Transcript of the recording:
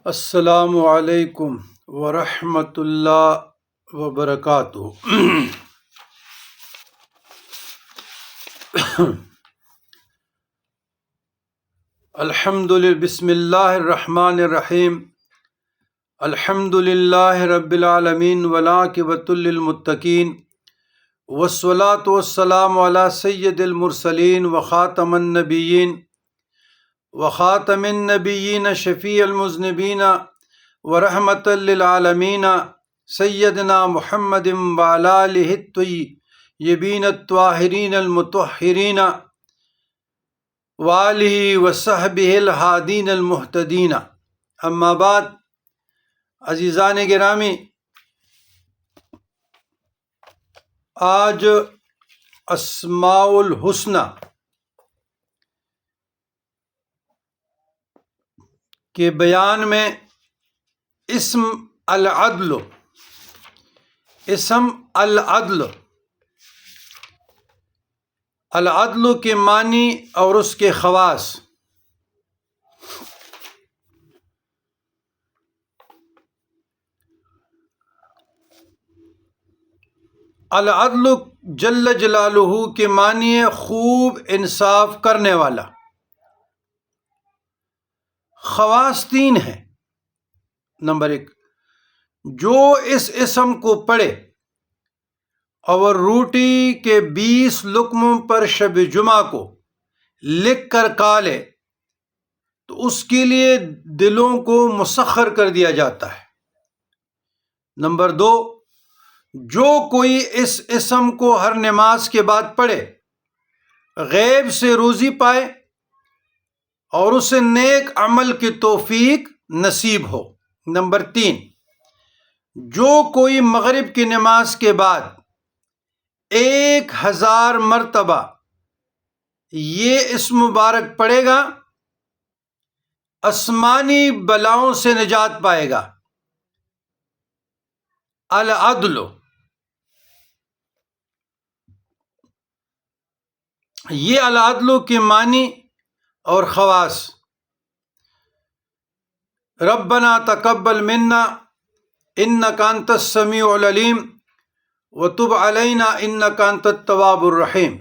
السلام علیکم ورحمۃ اللہ وبرکاتہ۔ بسم اللہ الرحمن الرحیم۔ الحمد للہ رب العالمین والعاقبۃ للمتقین والصلاۃ والسلام علی سید المرسلین وخاتم النبیین شفیع المذنبین ورحمۃ للعالمین سیدنا محمد وعلی آلہ الطیبین الطاہرین المطہرین وآلہ وصحبہ الہادین المہتدین۔ اما بعد، عزیزان گرامی، آج اسماء الحسنی کے بیان میں اسم العدل کے معنی اور اس کے خواص۔ العدل جل جلالہ کے معنی ہے خوب انصاف کرنے والا۔ خواص تین ہیں۔ نمبر 1، جو اس اسم کو پڑھے اور روٹی کے 20 لقموں پر شب جمعہ کو لکھ کر کھا لے تو اس کے لیے دلوں کو مسخر کر دیا جاتا ہے۔ نمبر 2، جو کوئی اس اسم کو ہر نماز کے بعد پڑھے غیب سے روزی پائے اور اسے نیک عمل کی توفیق نصیب ہو۔ نمبر 3، جو کوئی مغرب کی نماز کے بعد 1000 مرتبہ یہ اسم مبارک پڑھے گا آسمانی بلاؤں سے نجات پائے گا۔ العدل، یہ العدل کے معنی اور خواص۔ ربنا تقبل منا انک انت السمیع العلیم وتب علینا انک انت التواب الرحیم۔